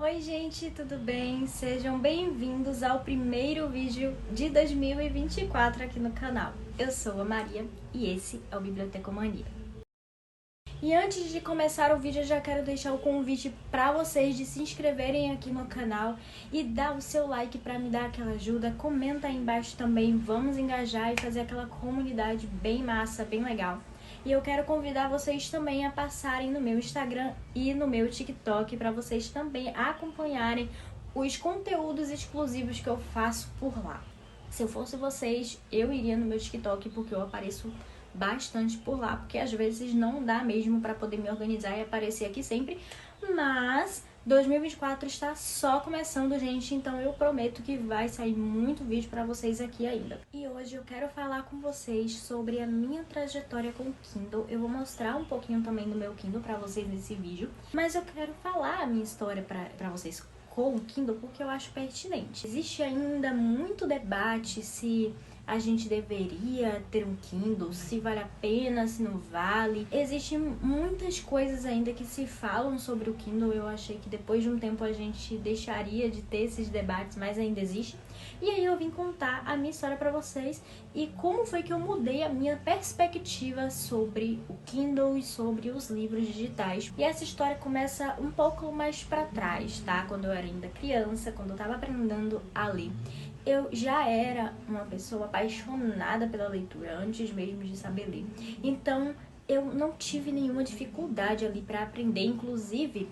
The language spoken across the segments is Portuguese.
Oi gente, tudo bem? Sejam bem-vindos ao primeiro vídeo de 2024 aqui no canal. Eu sou a Maria e esse é o Bibliotecomania. E antes de começar o vídeo, eu já quero deixar o convite para vocês de se inscreverem aqui no canal e dar o seu like para me dar aquela ajuda. Comenta aí embaixo também, vamos engajar e fazer aquela comunidade bem massa, bem legal. E eu quero convidar vocês também a passarem no meu Instagram e no meu TikTok para vocês também acompanharem os conteúdos exclusivos que eu faço por lá. Se eu fosse vocês, eu iria no meu TikTok porque eu apareço bastante por lá, porque às vezes não dá mesmo para poder me organizar e aparecer aqui sempre, mas 2024 está só começando, gente, então eu prometo que vai sair muito vídeo para vocês aqui ainda. E hoje eu quero falar com vocês sobre a minha trajetória com o Kindle. Eu vou mostrar um pouquinho também do meu Kindle para vocês nesse vídeo, mas eu quero falar a minha história para vocês com o Kindle porque eu acho pertinente. Existe ainda muito debate se a gente deveria ter um Kindle, se vale a pena, se não vale. Existem muitas coisas ainda que se falam sobre o Kindle. Eu achei que depois de um tempo a gente deixaria de ter esses debates, mas ainda existe. E aí eu vim contar a minha história pra vocês e como foi que eu mudei a minha perspectiva sobre o Kindle e sobre os livros digitais. E essa história começa um pouco mais pra trás, tá? Quando eu era ainda criança, quando eu tava aprendendo a ler. Eu já era uma pessoa apaixonada pela leitura, antes mesmo de saber ler. Então, eu não tive nenhuma dificuldade ali para aprender. Inclusive,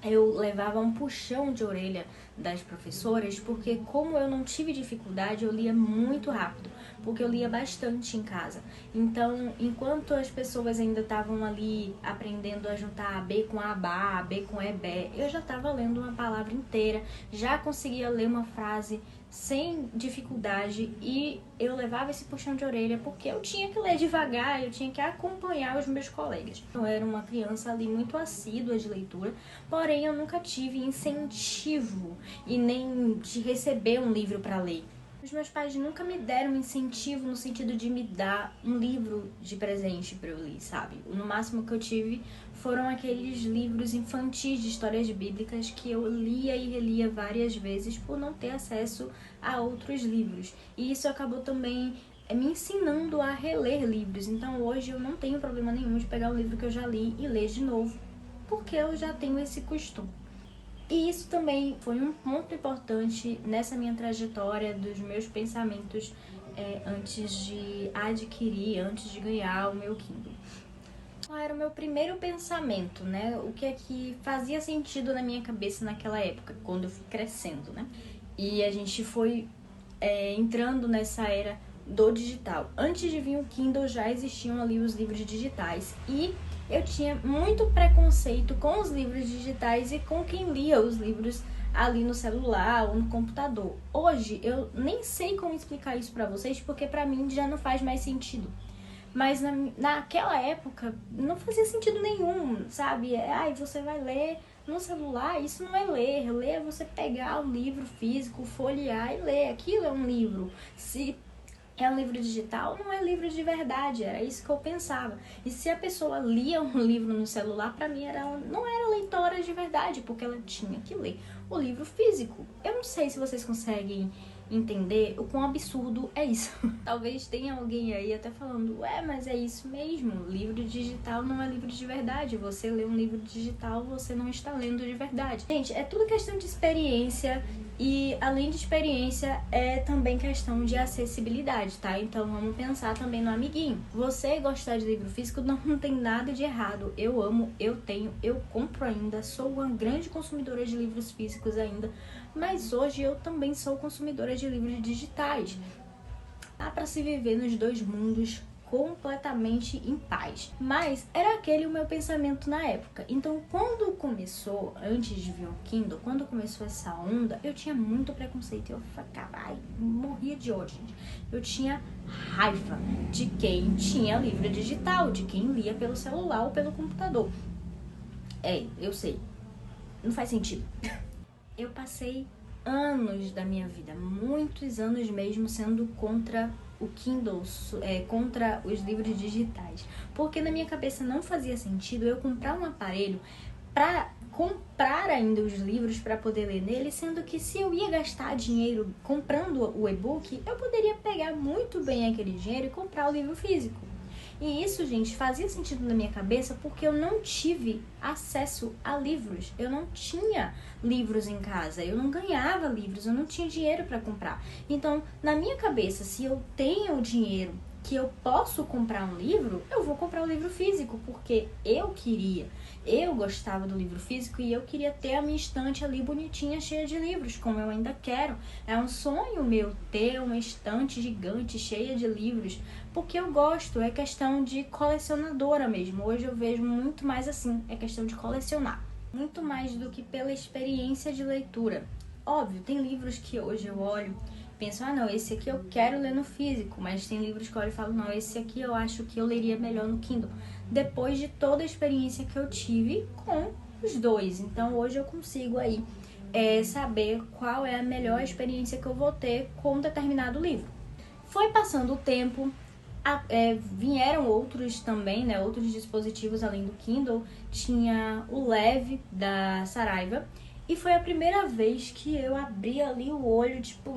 eu levava um puxão de orelha das professoras, porque como eu não tive dificuldade, eu lia muito rápido, porque eu lia bastante em casa. Então, enquanto as pessoas ainda estavam ali aprendendo a juntar B com A, B com E, B, eu já estava lendo uma palavra inteira, já conseguia ler uma frase sem dificuldade e eu levava esse puxão de orelha porque eu tinha que ler devagar, eu tinha que acompanhar os meus colegas. Eu era uma criança ali muito assídua de leitura, porém eu nunca tive incentivo e nem de receber um livro para ler. Os meus pais nunca me deram incentivo no sentido de me dar um livro de presente para eu ler, sabe? No máximo que eu tive foram aqueles livros infantis de histórias bíblicas que eu lia e relia várias vezes por não ter acesso a outros livros. E isso acabou também me ensinando a reler livros. Então hoje eu não tenho problema nenhum de pegar um livro que eu já li e ler de novo, porque eu já tenho esse costume. E isso também foi um ponto importante nessa minha trajetória dos meus pensamentos antes de adquirir, antes de ganhar o meu Kindle. Era o meu primeiro pensamento, né? O que é que fazia sentido na minha cabeça naquela época, quando eu fui crescendo, né? E a gente foi entrando nessa era do digital. Antes de vir o Kindle já existiam ali os livros digitais e eu tinha muito preconceito com os livros digitais e com quem lia os livros ali no celular ou no computador. Hoje eu nem sei como explicar isso pra vocês porque pra mim já não faz mais sentido. Mas naquela época não fazia sentido nenhum, sabe? Ai, você vai ler no celular, isso não é ler. Ler é você pegar um livro físico, folhear e ler. Aquilo é um livro. Se é um livro digital, não é livro de verdade, era isso que eu pensava. E se a pessoa lia um livro no celular, pra mim não era leitora de verdade, porque ela tinha que ler o livro físico. Eu não sei se vocês conseguem entender o quão absurdo é isso. Talvez tenha alguém aí até falando, ué, mas é isso mesmo, livro digital não é livro de verdade, você lê um livro digital, você não está lendo de verdade. Gente, é tudo questão de experiência e além de experiência é também questão de acessibilidade, tá? Então vamos pensar também no amiguinho. Você gostar de livro físico não tem nada de errado, eu amo, eu tenho, eu compro ainda, sou uma grande consumidora de livros físicos ainda, mas hoje eu também sou consumidora de livros digitais. Dá para se viver nos dois mundos completamente em paz. Mas era aquele o meu pensamento na época. Então, quando começou, antes de vir o Kindle, quando começou essa onda, eu tinha muito preconceito. Eu ficava, morria de ódio, gente. Eu tinha raiva de quem tinha livro digital, de quem lia pelo celular ou pelo computador. Eu sei, não faz sentido. Eu passei anos da minha vida, muitos anos mesmo, sendo contra o Kindle, contra os livros digitais. Porque na minha cabeça não fazia sentido eu comprar um aparelho para comprar ainda os livros para poder ler nele, sendo que se eu ia gastar dinheiro comprando o e-book, eu poderia pegar muito bem aquele dinheiro e comprar o livro físico. E isso, gente, fazia sentido na minha cabeça porque eu não tive acesso a livros. Eu não tinha livros em casa, eu não ganhava livros, eu não tinha dinheiro para comprar. Então, na minha cabeça, se eu tenho dinheiro que eu posso comprar um livro, eu vou comprar o livro físico, porque eu gostava do livro físico e eu queria ter a minha estante ali bonitinha, cheia de livros, como eu ainda quero. É um sonho meu ter uma estante gigante, cheia de livros, porque eu gosto, é questão de colecionadora mesmo. Hoje eu vejo muito mais assim, é questão de colecionar. Muito mais do que pela experiência de leitura. Óbvio, tem livros que hoje eu olho penso, não, esse aqui eu quero ler no físico, mas tem livros que eu olho e falo, não, esse aqui eu acho que eu leria melhor no Kindle, depois de toda a experiência que eu tive com os dois. Então hoje eu consigo aí saber qual é a melhor experiência que eu vou ter com um determinado livro. Foi passando o tempo, vieram outros também, né, outros dispositivos além do Kindle, tinha o Leve da Saraiva, e foi a primeira vez que eu abri ali o olho, tipo,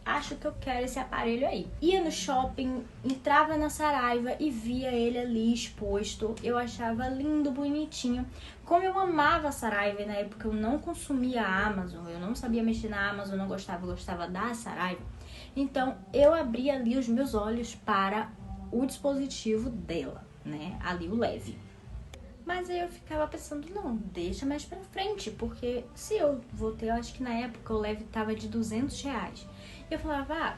acho que eu quero esse aparelho aí. Ia no shopping, entrava na Saraiva e via ele ali exposto. Eu achava lindo, bonitinho. Como eu amava a Saraiva, e na época eu não consumia a Amazon, eu não sabia mexer na Amazon, eu gostava da Saraiva. Então, eu abri ali os meus olhos para o dispositivo dela, né? Ali o Leve. Mas aí eu ficava pensando, não, deixa mais pra frente, porque se eu vou ter, eu acho que na época o Leve tava de R$200. Eu falava,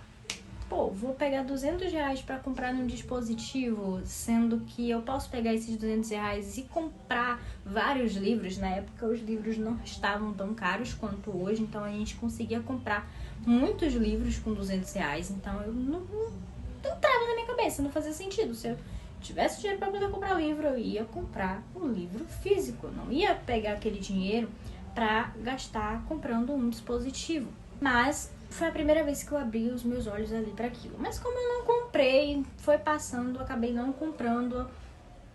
vou pegar R$200 pra comprar num dispositivo, sendo que eu posso pegar esses R$200 e comprar vários livros. Na época os livros não estavam tão caros quanto hoje, então a gente conseguia comprar muitos livros com R$200. Então eu não entrava na minha cabeça, não fazia sentido. Se eu tivesse dinheiro para poder comprar livro, eu ia comprar um livro físico. Eu não ia pegar aquele dinheiro para gastar comprando um dispositivo. Mas foi a primeira vez que eu abri os meus olhos ali para aquilo. Mas como eu não comprei, foi passando, acabei não comprando.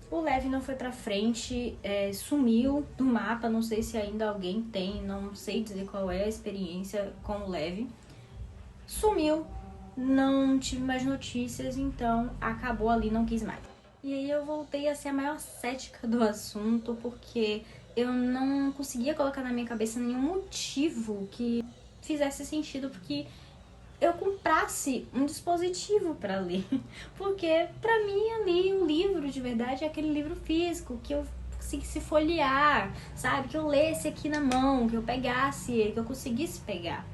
O Leve não foi pra frente, sumiu do mapa. Não sei se ainda alguém tem, não sei dizer qual é a experiência com o Leve. Sumiu, não tive mais notícias, então acabou ali, não quis mais. E aí eu voltei a ser a maior cética do assunto, porque eu não conseguia colocar na minha cabeça nenhum motivo que fizesse sentido porque eu comprasse um dispositivo para ler. Porque pra mim ali o livro de verdade é aquele livro físico que eu conseguisse folhear, sabe? Que eu lesse aqui na mão, que eu pegasse ele, que eu conseguisse pegar.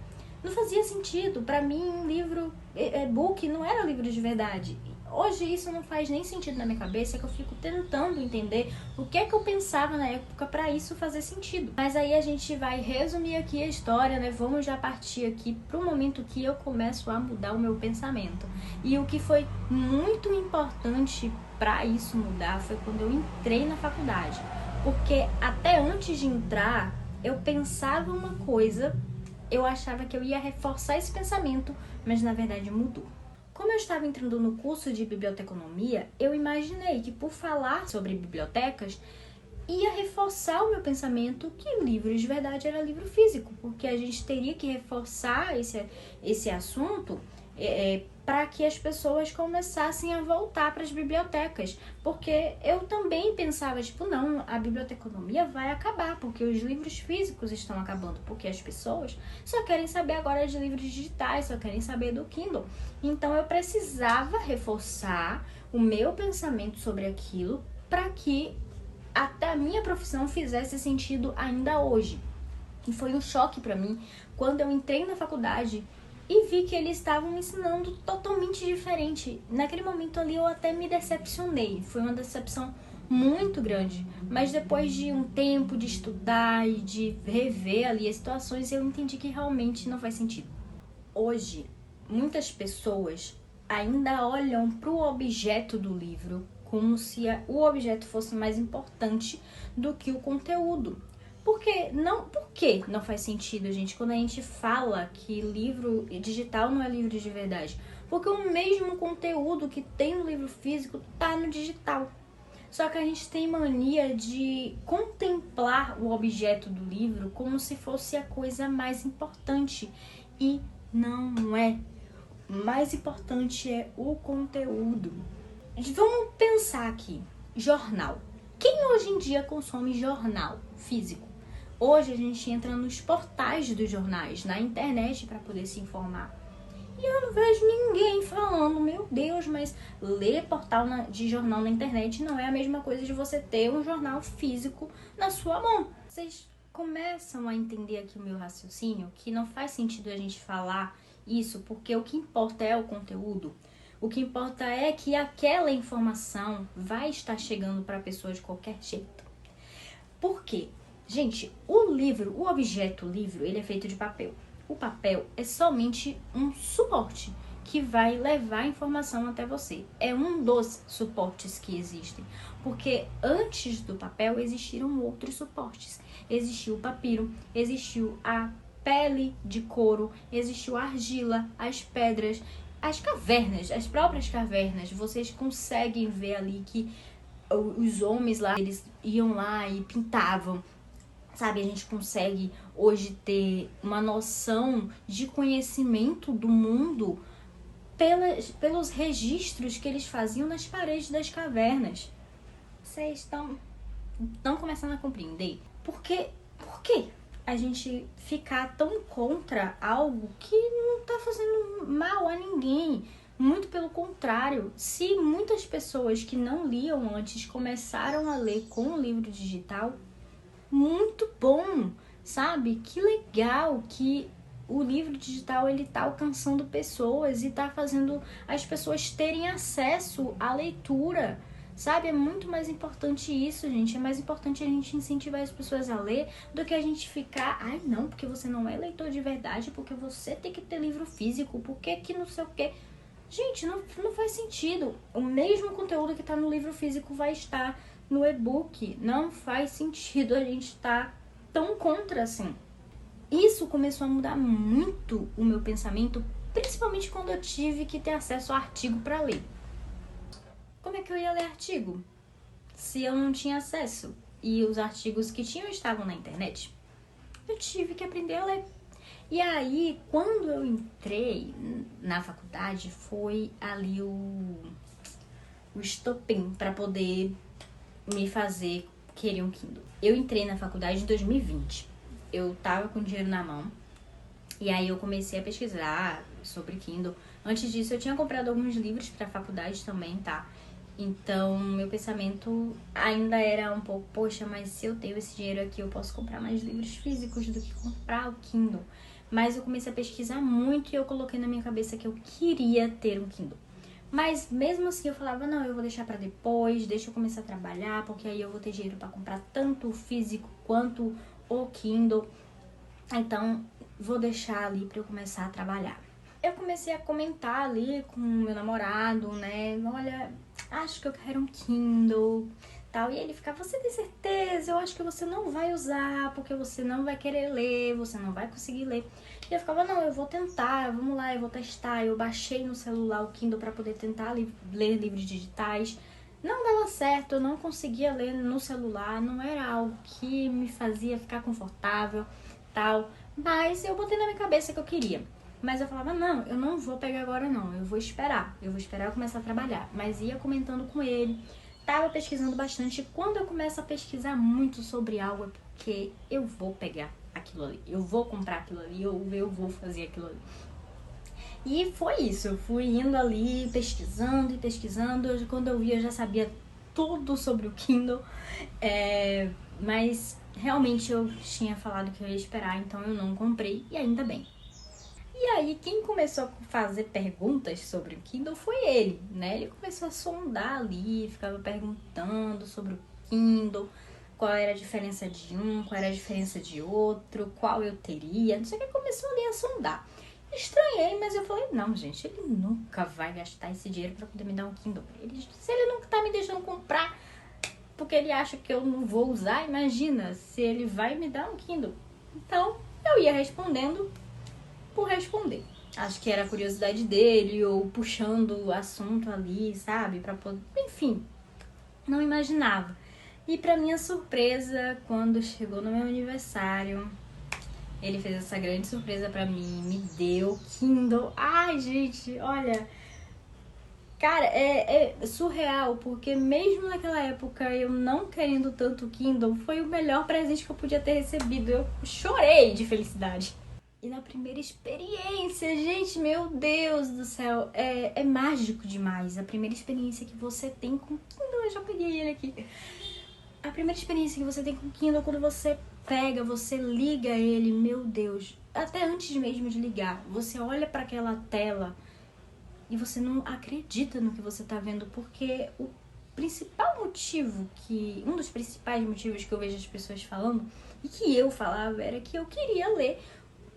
Não fazia sentido. Pra mim, um livro, e-book, não era livro de verdade. Hoje isso não faz nem sentido na minha cabeça, é que eu fico tentando entender o que é que eu pensava na época pra isso fazer sentido. Mas aí a gente vai resumir aqui a história, né? Vamos já partir aqui pro momento que eu começo a mudar o meu pensamento. E o que foi muito importante pra isso mudar foi quando eu entrei na faculdade. Porque até antes de entrar, eu pensava uma coisa, eu achava que eu ia reforçar esse pensamento, mas na verdade mudou. Como eu estava entrando no curso de biblioteconomia, eu imaginei que por falar sobre bibliotecas, ia reforçar o meu pensamento que o livro de verdade era livro físico, porque a gente teria que reforçar esse assunto para que as pessoas começassem a voltar para as bibliotecas, porque eu também pensava, não, a biblioteconomia vai acabar, porque os livros físicos estão acabando, porque as pessoas só querem saber agora de livros digitais, só querem saber do Kindle. Então eu precisava reforçar o meu pensamento sobre aquilo para que até a minha profissão fizesse sentido ainda hoje. E foi um choque para mim quando eu entrei na faculdade e vi que eles estavam me ensinando totalmente diferente. Naquele momento ali eu até me decepcionei, foi uma decepção muito grande. Mas depois de um tempo de estudar e de rever ali as situações, eu entendi que realmente não faz sentido. Hoje, muitas pessoas ainda olham para o objeto do livro como se o objeto fosse mais importante do que o conteúdo. Por que não faz sentido, gente, quando a gente fala que livro digital não é livro de verdade? Porque o mesmo conteúdo que tem no livro físico tá no digital. Só que a gente tem mania de contemplar o objeto do livro como se fosse a coisa mais importante. E não é. O mais importante é o conteúdo. Vamos pensar aqui. Jornal. Quem hoje em dia consome jornal físico? Hoje a gente entra nos portais dos jornais, na internet, para poder se informar. E eu não vejo ninguém falando, meu Deus, mas ler portal de jornal na internet não é a mesma coisa de você ter um jornal físico na sua mão. Vocês começam a entender aqui o meu raciocínio, que não faz sentido a gente falar isso, porque o que importa é o conteúdo. O que importa é que aquela informação vai estar chegando para a pessoa de qualquer jeito. Por quê? Gente, o livro, o objeto livro, ele é feito de papel. O papel é somente um suporte que vai levar a informação até você. É um dos suportes que existem. Porque antes do papel existiram outros suportes. Existiu o papiro, existiu a pele de couro, existiu a argila, as pedras, as cavernas, as próprias cavernas. Vocês conseguem ver ali que os homens lá, eles iam lá e pintavam. Sabe, a gente consegue hoje ter uma noção de conhecimento do mundo pelos registros que eles faziam nas paredes das cavernas. Vocês estão começando a compreender? Por que a gente ficar tão contra algo que não está fazendo mal a ninguém? Muito pelo contrário, se muitas pessoas que não liam antes começaram a ler com o livro digital, muito bom, sabe? Que legal que o livro digital ele tá alcançando pessoas e tá fazendo as pessoas terem acesso à leitura, sabe? É muito mais importante isso, gente. É mais importante a gente incentivar as pessoas a ler do que a gente ficar, ai não, porque você não é leitor de verdade, porque você tem que ter livro físico, porque que não sei o quê. Gente, não faz sentido. O mesmo conteúdo que tá no livro físico vai estar no e-book. Não faz sentido a gente estar tão contra assim. Isso começou a mudar muito o meu pensamento, principalmente quando eu tive que ter acesso a artigo para ler. Como é que eu ia ler artigo se eu não tinha acesso? E os artigos que tinham estavam na internet. Eu tive que aprender a ler. E aí, quando eu entrei na faculdade, foi ali o estopim para poder me fazer querer um Kindle. Eu entrei na faculdade em 2020. Eu tava com dinheiro na mão. E aí eu comecei a pesquisar sobre Kindle. Antes disso, eu tinha comprado alguns livros pra faculdade também, tá? Então, meu pensamento ainda era um pouco, poxa, mas se eu tenho esse dinheiro aqui, eu posso comprar mais livros físicos do que comprar o Kindle. Mas eu comecei a pesquisar muito e eu coloquei na minha cabeça que eu queria ter um Kindle. Mas mesmo assim eu falava, não, eu vou deixar pra depois, deixa eu começar a trabalhar, porque aí eu vou ter dinheiro pra comprar tanto o físico quanto o Kindle. Então, vou deixar ali pra eu começar a trabalhar. Eu comecei a comentar ali com o meu namorado, né, olha, acho que eu quero um Kindle, tal. E ele ficava, você tem certeza? Eu acho que você não vai usar, porque você não vai querer ler, você não vai conseguir ler. E eu ficava, não, eu vou tentar, vamos lá, eu vou testar. Eu baixei no celular o Kindle pra poder tentar ler livros digitais. Não dava certo, eu não conseguia ler no celular, não era algo que me fazia ficar confortável, tal. Mas eu botei na minha cabeça que eu queria. Mas eu falava, não, eu não vou pegar agora não, eu vou esperar eu começar a trabalhar. Mas ia comentando com ele, tava pesquisando bastante. Quando eu começo a pesquisar muito sobre algo, é porque eu vou pegar aquilo ali, eu vou comprar aquilo ali, eu vou fazer aquilo ali. E foi isso, eu fui indo ali, pesquisando e pesquisando. Quando eu vi, eu já sabia tudo sobre o Kindle, mas realmente eu tinha falado que eu ia esperar, então eu não comprei, e ainda bem. E aí, quem começou a fazer perguntas sobre o Kindle foi ele, né? Ele começou a sondar ali, ficava perguntando sobre o Kindle, qual era a diferença de um, qual era a diferença de outro, qual eu teria, não sei o que, começou ali a sondar. Estranhei, mas eu falei, não, gente, ele nunca vai gastar esse dinheiro pra poder me dar um Kindle. Se ele não tá me deixando comprar porque ele acha que eu não vou usar, imagina se ele vai me dar um Kindle. Então, eu ia respondendo por responder. Acho que era a curiosidade dele, ou puxando o assunto ali, sabe? Pra poder... Enfim, não imaginava. E pra minha surpresa, quando chegou no meu aniversário, ele fez essa grande surpresa pra mim, me deu Kindle. Ai, gente, olha, cara, é surreal, porque mesmo naquela época eu não querendo tanto Kindle, foi o melhor presente que eu podia ter recebido. Eu chorei de felicidade. E na primeira experiência, gente, meu Deus do céu, é mágico demais. A primeira experiência que você tem com Kindle, eu já peguei ele aqui. A primeira experiência que você tem com o Kindle, quando você pega, você liga ele, meu Deus. Até antes mesmo de ligar, você olha para aquela tela e você não acredita no que você tá vendo, porque o principal motivo um dos principais motivos que eu vejo as pessoas falando, e que eu falava, era que eu queria ler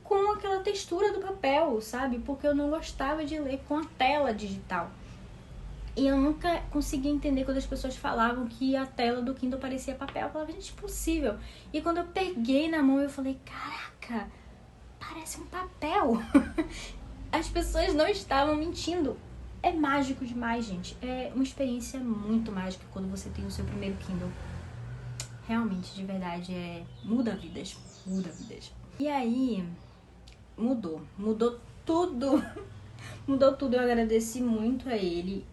com aquela textura do papel, sabe? Porque eu não gostava de ler com a tela digital. E eu nunca conseguia entender quando as pessoas falavam que a tela do Kindle parecia papel. Eu falava, gente, impossível. E quando eu peguei na mão, eu falei, caraca, parece um papel. As pessoas não estavam mentindo. É mágico demais, gente. É uma experiência muito mágica quando você tem o seu primeiro Kindle. Realmente, de verdade, muda vidas. Muda vidas. E aí, mudou tudo. Mudou tudo, eu agradeci muito a ele.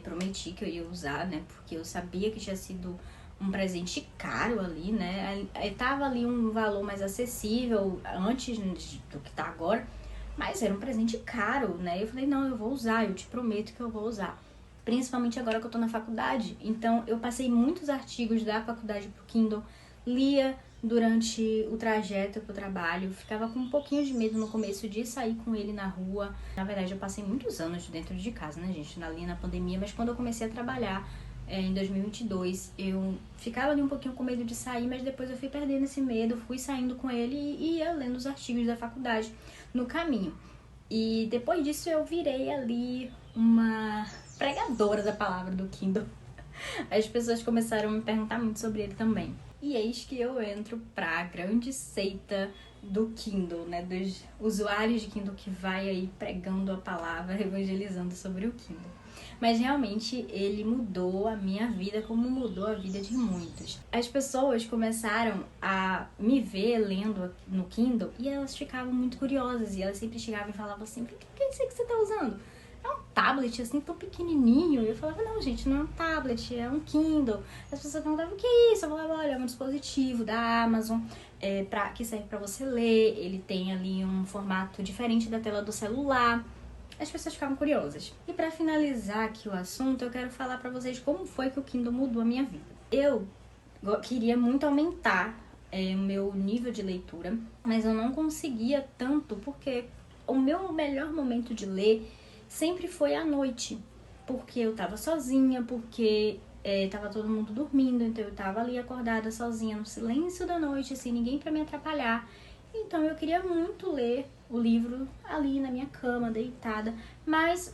Prometi que eu ia usar, né? Porque eu sabia que tinha sido um presente caro ali, né? Tava ali um valor mais acessível antes do que tá agora, mas era um presente caro, né? Eu falei, não, eu vou usar, eu te prometo que eu vou usar. Principalmente agora que eu tô na faculdade. Então, eu passei muitos artigos da faculdade pro Kindle, lia durante o trajeto pro trabalho, ficava com um pouquinho de medo no começo de sair com ele na rua. Na verdade, eu passei muitos anos dentro de casa, né, gente, ali na pandemia, mas quando eu comecei a trabalhar em 2022, eu ficava ali um pouquinho com medo de sair, mas depois eu fui perdendo esse medo, fui saindo com ele e ia lendo os artigos da faculdade no caminho. E depois disso eu virei ali uma pregadora da palavra do Kindle. As pessoas começaram a me perguntar muito sobre ele também. E eis que eu entro pra grande seita do Kindle, né? Dos usuários de Kindle que vai aí pregando a palavra, evangelizando sobre o Kindle. Mas realmente ele mudou a minha vida como mudou a vida de muitos. As pessoas começaram a me ver lendo no Kindle e elas ficavam muito curiosas. E elas sempre chegavam e falavam assim, o que é isso que você tá usando? É um tablet assim tão pequenininho. E eu falava, não, gente, não é um tablet, é um Kindle. As pessoas perguntavam, o que é isso? Eu falava, olha, é um dispositivo da Amazon que serve pra você ler. Ele tem ali um formato diferente da tela do celular. As pessoas ficavam curiosas. E pra finalizar aqui o assunto, eu quero falar pra vocês como foi que o Kindle mudou a minha vida. Eu queria muito aumentar o meu nível de leitura, mas eu não conseguia tanto porque o meu melhor momento de ler sempre foi à noite, porque eu tava sozinha, porque tava todo mundo dormindo, então eu tava ali acordada sozinha no silêncio da noite, sem ninguém pra me atrapalhar. Então eu queria muito ler o livro ali na minha cama, deitada, mas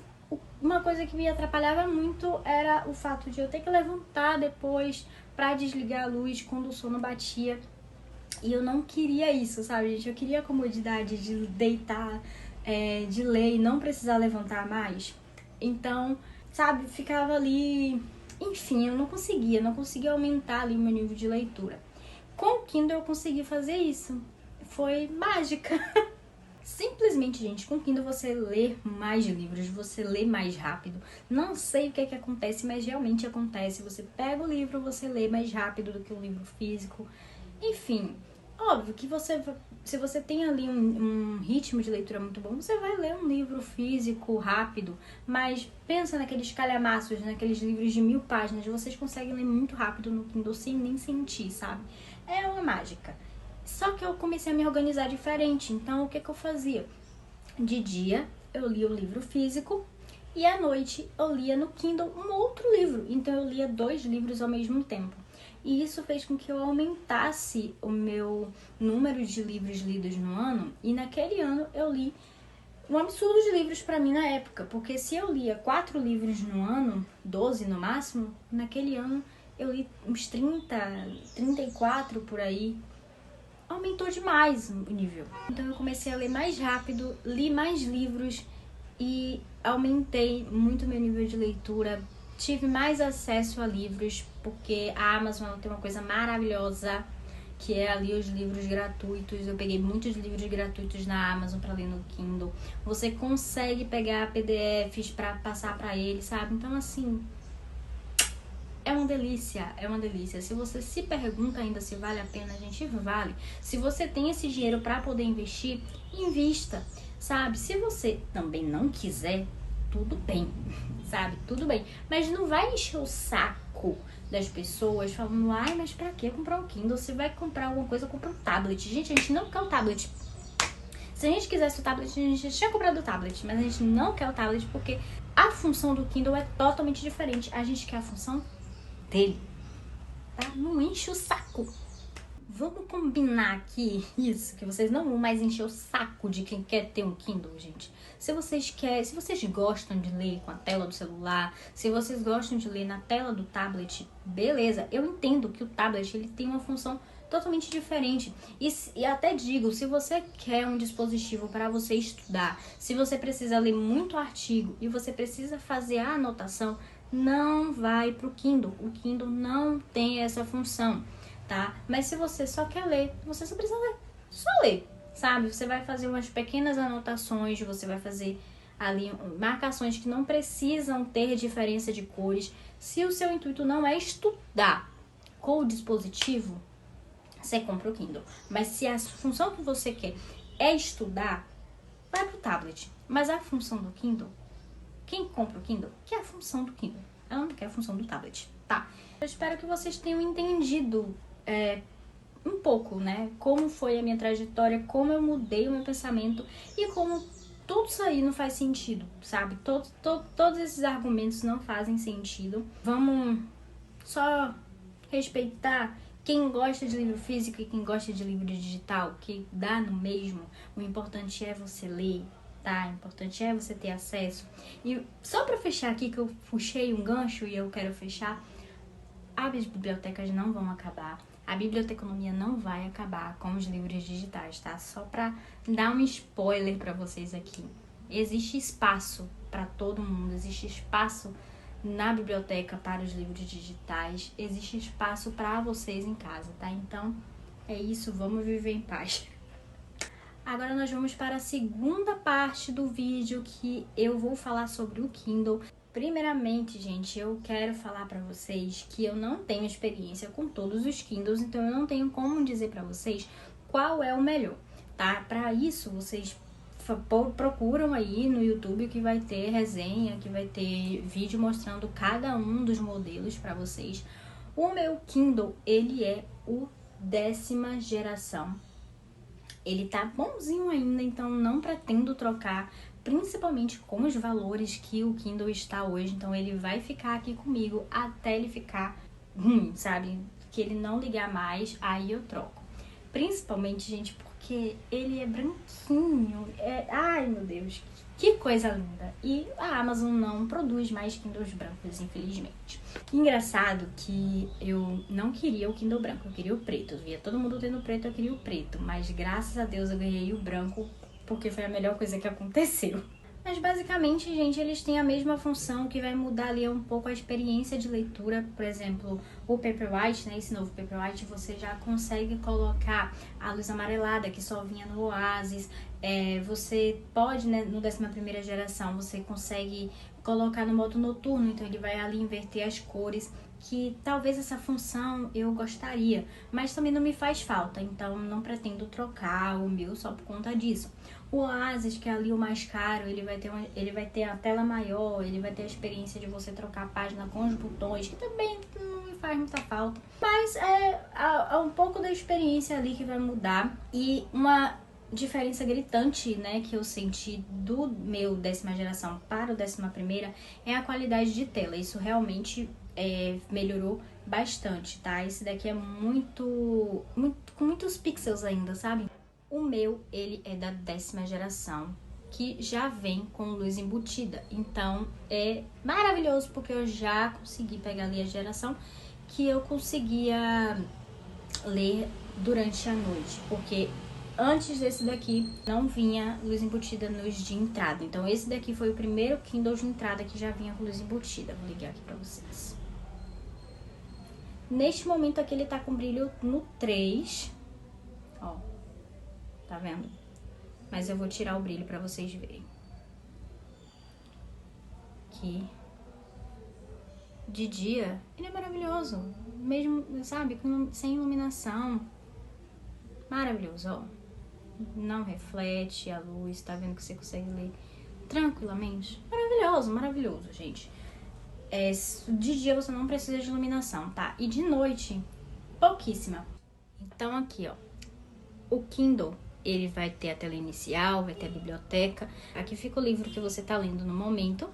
uma coisa que me atrapalhava muito era o fato de eu ter que levantar depois pra desligar a luz quando o sono batia. E eu não queria isso, sabe, gente? Eu queria a comodidade de deitar, de ler e não precisar levantar mais. Então, sabe, ficava ali... Enfim, eu não conseguia aumentar ali o meu nível de leitura. Com o Kindle eu consegui fazer isso. Foi mágica. Simplesmente, gente, com o Kindle você lê mais livros, você lê mais rápido. Não sei o que é que acontece, mas realmente acontece. Você pega o livro, você lê mais rápido do que o livro físico. Enfim, óbvio que se você tem ali um ritmo de leitura muito bom, você vai ler um livro físico rápido. Mas pensa naqueles calhamaços, naqueles livros de 1000 páginas. Vocês conseguem ler muito rápido no Kindle sem nem sentir, sabe? É uma mágica. Só que eu comecei a me organizar diferente, então o que eu fazia? De dia eu lia o livro físico e à noite eu lia no Kindle um outro livro, então eu lia 2 livros ao mesmo tempo. E isso fez com que eu aumentasse o meu número de livros lidos no ano, e naquele ano eu li um absurdo de livros pra mim na época, porque se eu lia 4 livros no ano, 12 no máximo, naquele ano eu li uns 30, 34 por aí. Aumentou demais o nível. Então eu comecei a ler mais rápido, li mais livros e aumentei muito meu nível de leitura. tive mais acesso a livros, porque a Amazon tem uma coisa maravilhosa, que é ali os livros gratuitos. Eu peguei muitos livros gratuitos na Amazon para ler no Kindle. Você consegue pegar PDFs para passar para ele, sabe? Então, assim, é uma delícia, é uma delícia. Se você se pergunta ainda se vale a pena, gente, vale. Se você tem esse dinheiro para poder investir, invista, sabe? Se você também não quiser, tudo bem, sabe? Tudo bem. Mas não vai encher o saco das pessoas falando, ai, mas pra que comprar um Kindle? Você vai comprar alguma coisa, compra um tablet. Gente, a gente não quer o tablet. Se a gente quisesse o tablet, a gente já tinha comprado o tablet, mas a gente não quer o tablet porque a função do Kindle é totalmente diferente. A gente quer a função dele, tá? Não enche o saco. Vamos combinar aqui isso, que vocês não vão mais encher o saco de quem quer ter um Kindle, gente. Se vocês gostam de ler com a tela do celular, se vocês gostam de ler na tela do tablet, beleza. Eu entendo que o tablet ele tem uma função totalmente diferente. E até digo, se você quer um dispositivo para você estudar, se você precisa ler muito artigo e você precisa fazer a anotação, não vai pro Kindle. O Kindle não tem essa função, tá? Mas se você só quer ler, você só precisa ler. Só ler, sabe? Você vai fazer umas pequenas anotações, você vai fazer ali marcações que não precisam ter diferença de cores. Se o seu intuito não é estudar com o dispositivo, você compra o Kindle. Mas se a função que você quer é estudar, vai pro tablet. Mas a função do Kindle, quem compra o Kindle quer a função do Kindle. Ela não quer a função do tablet, tá? Eu espero que vocês tenham entendido um pouco, né? Como foi a minha trajetória, como eu mudei o meu pensamento e como tudo isso aí não faz sentido, sabe? Todos esses argumentos não fazem sentido. Vamos só respeitar quem gosta de livro físico e quem gosta de livro digital, que dá no mesmo. O importante é você ler, tá? O importante é você ter acesso. E só pra fechar aqui, que eu puxei um gancho e eu quero fechar, as bibliotecas não vão acabar. A biblioteconomia não vai acabar com os livros digitais, tá? Só pra dar um spoiler pra vocês aqui. Existe espaço pra todo mundo, existe espaço na biblioteca para os livros digitais, existe espaço para vocês em casa, tá? Então, é isso, vamos viver em paz. Agora nós vamos para a segunda parte do vídeo, que eu vou falar sobre o Kindle. Primeiramente, gente, eu quero falar para vocês que eu não tenho experiência com todos os Kindles, então eu não tenho como dizer para vocês qual é o melhor, tá? Para isso, vocês procuram aí no YouTube, que vai ter resenha, que vai ter vídeo mostrando cada um dos modelos para vocês. O meu Kindle, ele é o 10ª geração. Ele tá bonzinho ainda, então não pretendo trocar, principalmente com os valores que o Kindle está hoje. Então ele vai ficar aqui comigo até ele ficar ruim, sabe? Que ele não ligar mais, aí eu troco. Principalmente, gente, porque ele é branquinho. Ai, meu Deus, que coisa linda. E a Amazon não produz mais Kindles brancos, infelizmente. Engraçado que eu não queria o Kindle branco, eu queria o preto. Eu via todo mundo tendo preto, eu queria o preto. Mas graças a Deus eu ganhei o branco, porque foi a melhor coisa que aconteceu. Mas basicamente, gente, eles têm a mesma função, que vai mudar ali um pouco a experiência de leitura. Por exemplo, o Paperwhite, né, esse novo Paperwhite, você já consegue colocar a luz amarelada, que só vinha no Oasis. Você pode, né, no 11ª geração, você consegue colocar no modo noturno, então ele vai ali inverter as cores, que talvez essa função eu gostaria, mas também não me faz falta, então não pretendo trocar o meu só por conta disso. O Oasis, que é ali o mais caro, ele vai ter a tela maior, ele vai ter a experiência de você trocar a página com os botões, que também não me faz muita falta. Mas é um pouco da experiência ali que vai mudar. E uma diferença gritante, né, que eu senti do meu 10ª geração para o 11ª é a qualidade de tela. Isso realmente melhorou bastante, tá? Esse daqui é com muitos pixels ainda, sabe? O meu, ele é da 10ª geração, que já vem com luz embutida. Então, é maravilhoso, porque eu já consegui pegar ali a geração que eu conseguia ler durante a noite. Porque Antes desse daqui, não vinha luz embutida nos de entrada. Então, esse daqui foi o primeiro Kindle de entrada que já vinha com luz embutida. Vou ligar aqui pra vocês. Neste momento aqui, ele tá com brilho no 3. Ó, tá vendo? Mas eu vou tirar o brilho pra vocês verem. Aqui. De dia, ele é maravilhoso. Mesmo, sabe, sem iluminação. Maravilhoso, ó. Não reflete a luz, tá vendo que você consegue ler tranquilamente? Maravilhoso, maravilhoso, gente. De dia você não precisa de iluminação, tá? E de noite, pouquíssima. Então aqui, ó, o Kindle, ele vai ter a tela inicial, vai ter a biblioteca. Aqui fica o livro que você tá lendo no momento.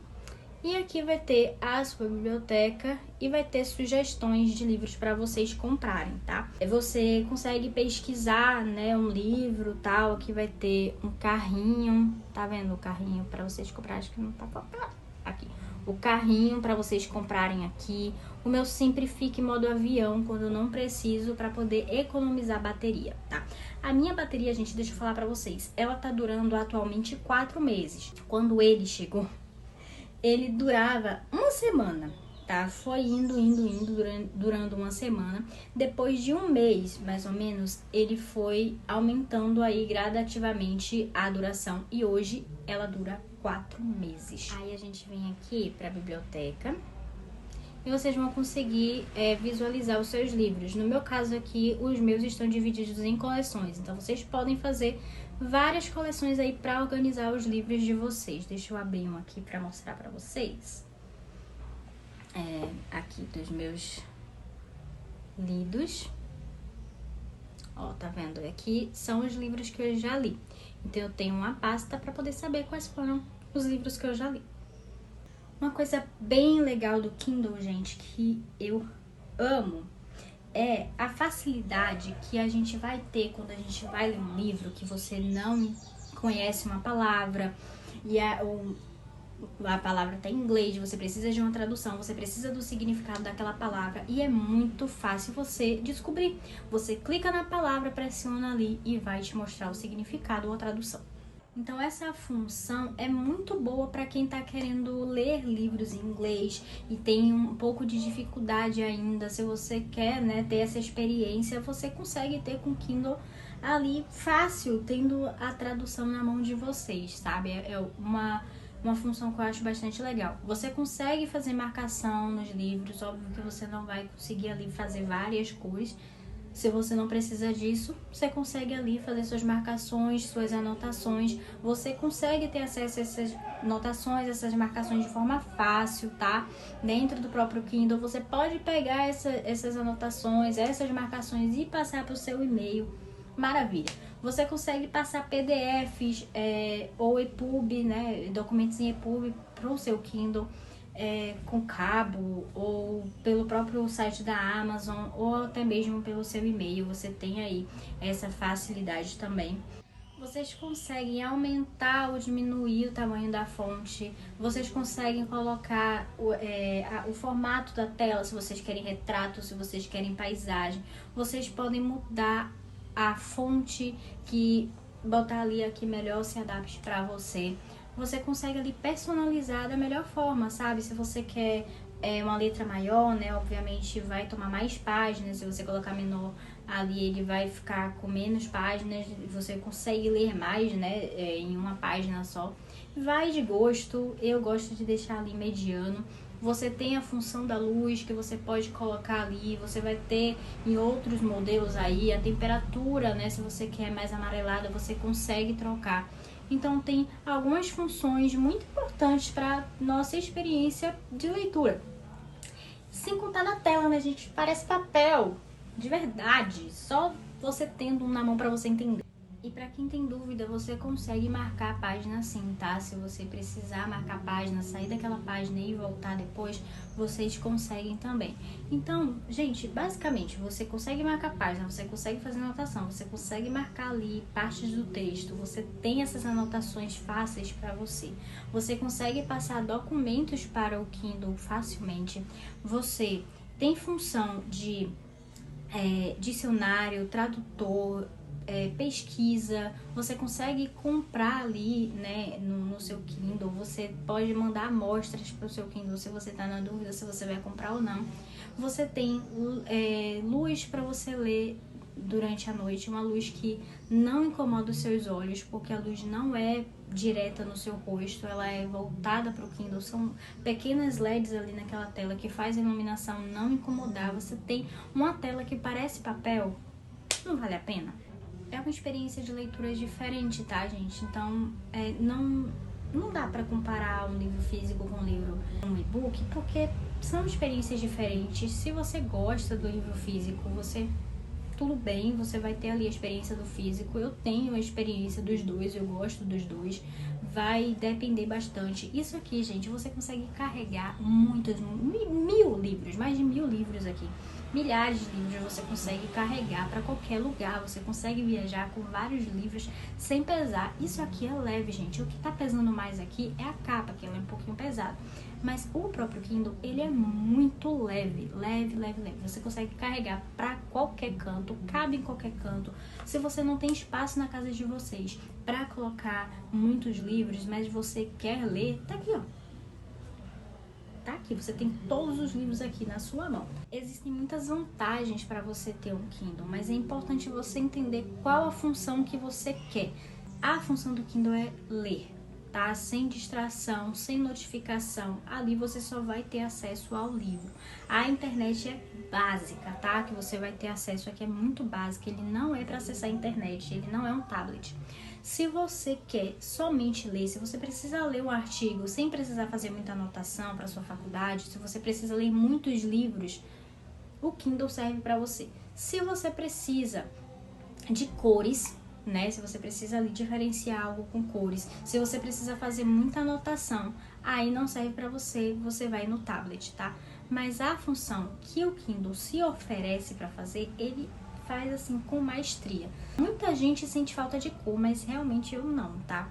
E aqui vai ter a sua biblioteca e vai ter sugestões de livros para vocês comprarem, tá? Você consegue pesquisar, né, um livro, tal. Aqui vai ter um carrinho, tá vendo o carrinho para vocês comprarem? Acho que não tá focado. Aqui, o carrinho para vocês comprarem aqui. O meu sempre fica em modo avião quando eu não preciso, para poder economizar bateria, tá? A minha bateria, gente, deixa eu falar para vocês, ela tá durando atualmente 4 meses. Quando ele chegou, ele durava uma semana, tá? Foi indo, durando uma semana. Depois de um mês, mais ou menos, ele foi aumentando aí gradativamente a duração. E hoje ela dura 4 meses. Aí a gente vem aqui pra biblioteca e vocês vão conseguir visualizar os seus livros. No meu caso aqui, os meus estão divididos em coleções. Então, vocês podem fazer várias coleções aí para organizar os livros de vocês. Deixa eu abrir um aqui para mostrar para vocês. Aqui dos meus lidos. Ó, tá vendo? Aqui são os livros que eu já li. Então, eu tenho uma pasta para poder saber quais foram os livros que eu já li. Uma coisa bem legal do Kindle, gente, que eu amo, é a facilidade que a gente vai ter quando a gente vai ler um livro que você não conhece uma palavra e a palavra tá em inglês, você precisa de uma tradução, você precisa do significado daquela palavra e é muito fácil você descobrir. Você clica na palavra, pressiona ali e vai te mostrar o significado ou a tradução. Então essa função é muito boa para quem está querendo ler livros em inglês e tem um pouco de dificuldade ainda. Se você quer, né, ter essa experiência, você consegue ter com o Kindle ali fácil, tendo a tradução na mão de vocês, sabe? É uma função que eu acho bastante legal. Você consegue fazer marcação nos livros, óbvio que você não vai conseguir ali fazer várias cores. Se você não precisa disso, você consegue ali fazer suas marcações, suas anotações. Você consegue ter acesso a essas anotações, essas marcações de forma fácil, tá? Dentro do próprio Kindle, você pode pegar essas anotações, essas marcações e passar para o seu e-mail. Maravilha! Você consegue passar PDFs ou EPUB, né? Documentos em EPUB para o seu Kindle. Com cabo ou pelo próprio site da Amazon ou até mesmo pelo seu e-mail, você tem aí essa facilidade também. Vocês conseguem aumentar ou diminuir o tamanho da fonte, vocês conseguem colocar o formato da tela, se vocês querem retrato, se vocês querem paisagem, vocês podem mudar a fonte que botar ali a que melhor se adapte para você. Você consegue ali personalizar da melhor forma, sabe? Se você quer uma letra maior, né? Obviamente vai tomar mais páginas. Se você colocar menor ali, ele vai ficar com menos páginas. Você consegue ler mais, né? Em uma página só. Vai de gosto. Eu gosto de deixar ali mediano. Você tem a função da luz que você pode colocar ali. Você vai ter em outros modelos aí a temperatura, né? Se você quer mais amarelada, você consegue trocar. Então, tem algumas funções muito importantes para nossa experiência de leitura. Sem contar na tela, né, gente? Parece papel, de verdade. Só você tendo um na mão para você entender. E para quem tem dúvida, você consegue marcar a página sim, tá? Se você precisar marcar a página, sair daquela página e voltar depois, vocês conseguem também. Então, gente, basicamente, você consegue marcar a página, você consegue fazer anotação, você consegue marcar ali partes do texto, você tem essas anotações fáceis para você. Você consegue passar documentos para o Kindle facilmente. Você tem função de dicionário, tradutor, pesquisa, você consegue comprar ali, né, no seu Kindle, você pode mandar amostras para o seu Kindle se você está na dúvida se você vai comprar ou não. Você tem luz para você ler durante a noite, uma luz que não incomoda os seus olhos, porque a luz não é direta no seu rosto, ela é voltada para o Kindle, são pequenas LEDs ali naquela tela que faz a iluminação não incomodar. Você tem uma tela que parece papel, não vale a pena? É uma experiência de leitura diferente, tá, gente? Então, não dá pra comparar um livro físico com um e-book, porque são experiências diferentes. Se você gosta do livro físico, tudo bem, você vai ter ali a experiência do físico. Eu tenho a experiência dos dois, eu gosto dos dois. Vai depender bastante. Isso aqui, gente, você consegue carregar mil livros, mais de 1000 livros aqui. Milhares de livros você consegue carregar para qualquer lugar. Você consegue viajar com vários livros sem pesar. Isso aqui é leve, gente. O que tá pesando mais aqui é a capa, que ela é um pouquinho pesada. Mas o próprio Kindle, ele é muito leve. Leve. Você consegue carregar para qualquer canto, cabe em qualquer canto. Se você não tem espaço na casa de vocês para colocar muitos livros, mas você quer ler, tá aqui, ó. Tá aqui, você tem todos os livros aqui na sua mão. Existem muitas vantagens para você ter um Kindle, mas é importante você entender qual a função que você quer. A função do Kindle é ler, tá? Sem distração, sem notificação. Ali você só vai ter acesso ao livro. A internet é básica, tá? Que você vai ter acesso aqui é muito básico. Ele não é para acessar a internet, ele não é um tablet. Se você quer somente ler, se você precisa ler um artigo sem precisar fazer muita anotação para sua faculdade, se você precisa ler muitos livros, o Kindle serve para você. Se você precisa de cores, né? Se você precisa ali diferenciar algo com cores, se você precisa fazer muita anotação, aí não serve para você, você vai no tablet, tá? Mas a função que o Kindle se oferece para fazer, ele faz assim com maestria. Muita gente sente falta de cor, mas realmente eu não, tá?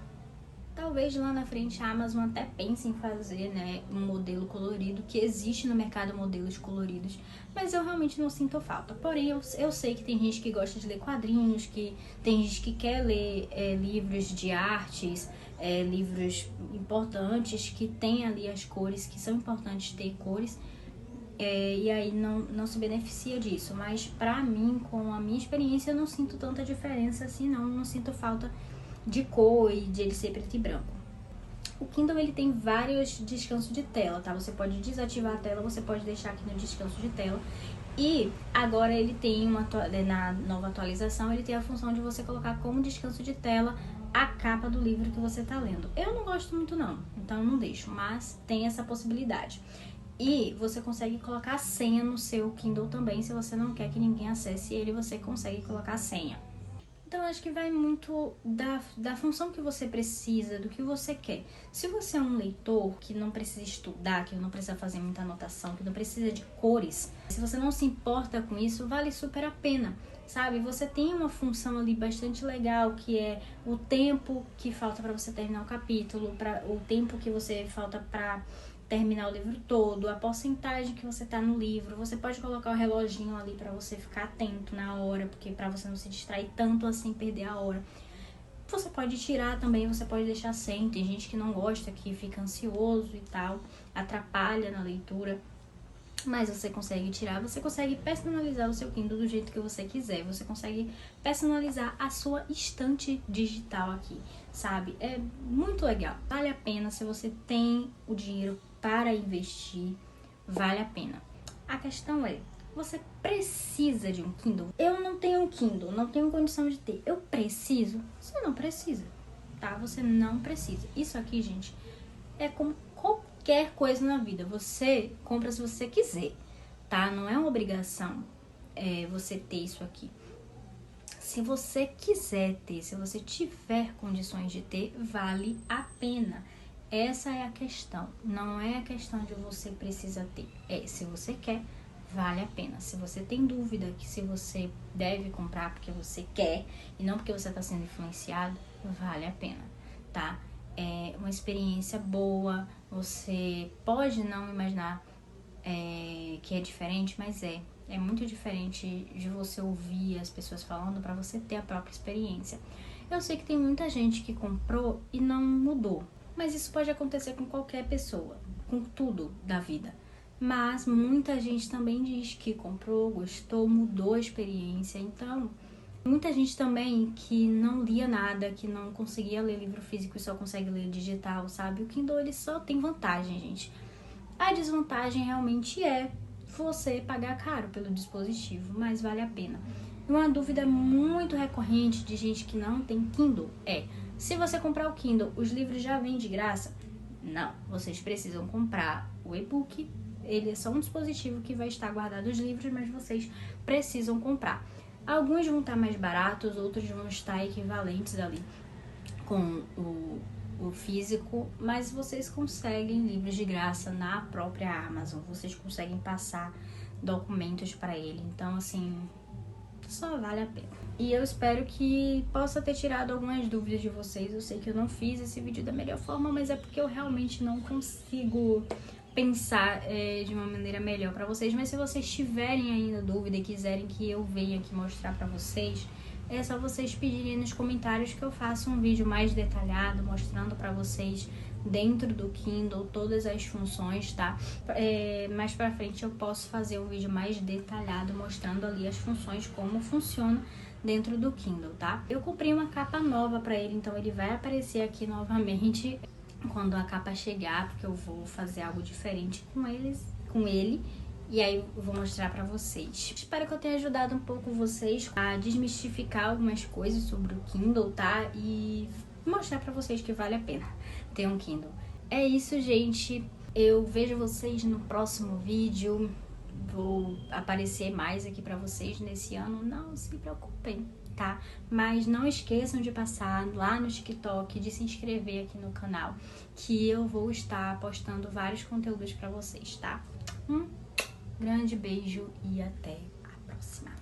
Talvez lá na frente a Amazon até pense em fazer, né, um modelo colorido, que existe no mercado modelos coloridos, mas eu realmente não sinto falta. Porém, eu sei que tem gente que gosta de ler quadrinhos, que tem gente que quer ler livros de artes, livros importantes, que tem ali as cores, que são importantes ter cores, e aí não se beneficia disso. Mas pra mim, com a minha experiência, eu não sinto tanta diferença assim, não sinto falta de cor e de ele ser preto e branco. O Kindle, ele tem vários descansos de tela, tá? Você pode desativar a tela, você pode deixar aqui no descanso de tela. E agora ele tem na nova atualização, ele tem a função de você colocar como descanso de tela a capa do livro que você tá lendo. Eu não gosto muito não, então eu não deixo, mas tem essa possibilidade. E você consegue colocar a senha no seu Kindle também, se você não quer que ninguém acesse ele, você consegue colocar a senha. Então, acho que vai muito da função que você precisa, do que você quer. Se você é um leitor que não precisa estudar, que não precisa fazer muita anotação, que não precisa de cores, se você não se importa com isso, vale super a pena, sabe? Você tem uma função ali bastante legal, que é o tempo que falta para você terminar o capítulo, o tempo que você falta para terminar o livro todo, a porcentagem que você tá no livro. Você pode colocar o reloginho ali para você ficar atento na hora, porque para você não se distrair tanto assim, perder a hora. Você pode tirar também, você pode deixar sem. Tem gente que não gosta, que fica ansioso e tal, atrapalha na leitura. Mas você consegue tirar, você consegue personalizar o seu Kindle do jeito que você quiser. Você consegue personalizar a sua estante digital aqui, sabe? É muito legal. Vale a pena se você tem o dinheiro para investir, vale a pena. A questão é, você precisa de um Kindle? Eu não tenho um Kindle, não tenho condição de ter. Eu preciso? Você não precisa, tá? Você não precisa. Isso aqui, gente, é como qualquer coisa na vida. Você compra se você quiser, tá? Não é uma obrigação você ter isso aqui. Se você quiser ter, se você tiver condições de ter, vale a pena. Essa é a questão. Não é a questão de você precisa ter. Se você quer, vale a pena. Se você tem dúvida que se você deve comprar porque você quer e não porque você está sendo influenciado, vale a pena, tá? É uma experiência boa. Você pode não imaginar que é diferente, mas é É muito diferente de você ouvir as pessoas falando para você ter a própria experiência. Eu sei que tem muita gente que comprou e não mudou, mas isso pode acontecer com qualquer pessoa, com tudo da vida. Mas muita gente também diz que comprou, gostou, mudou a experiência. Então, muita gente também que não lia nada, que não conseguia ler livro físico e só consegue ler digital, sabe? O Kindle, ele só tem vantagem, gente. A desvantagem realmente é você pagar caro pelo dispositivo, mas vale a pena. Uma dúvida muito recorrente de gente que não tem Kindle é: se você comprar o Kindle, os livros já vêm de graça? Não, vocês precisam comprar o e-book. Ele é só um dispositivo que vai estar guardado os livros, mas vocês precisam comprar. Alguns vão estar mais baratos, outros vão estar equivalentes ali com o físico, mas vocês conseguem livros de graça na própria Amazon. Vocês conseguem passar documentos para ele. Então, assim, só vale a pena. E eu espero que possa ter tirado algumas dúvidas de vocês. Eu sei que eu não fiz esse vídeo da melhor forma, mas é porque eu realmente não consigo pensar de uma maneira melhor para vocês. Mas se vocês tiverem ainda dúvida e quiserem que eu venha aqui mostrar para vocês, é só vocês pedirem nos comentários que eu faça um vídeo mais detalhado, mostrando para vocês dentro do Kindle todas as funções, tá? Mais pra frente eu posso fazer um vídeo mais detalhado mostrando ali as funções, como funciona dentro do Kindle, tá? Eu comprei uma capa nova para ele, então ele vai aparecer aqui novamente quando a capa chegar, porque eu vou fazer algo diferente com ele. E aí eu vou mostrar pra vocês. Espero que eu tenha ajudado um pouco vocês a desmistificar algumas coisas sobre o Kindle, tá? E mostrar pra vocês que vale a pena ter um Kindle. É isso, gente. Eu vejo vocês no próximo vídeo. Vou aparecer mais aqui pra vocês nesse ano. Não se preocupem, tá? Mas não esqueçam de passar lá no TikTok, de se inscrever aqui no canal, que eu vou estar postando vários conteúdos pra vocês, tá? Grande beijo e até a próxima.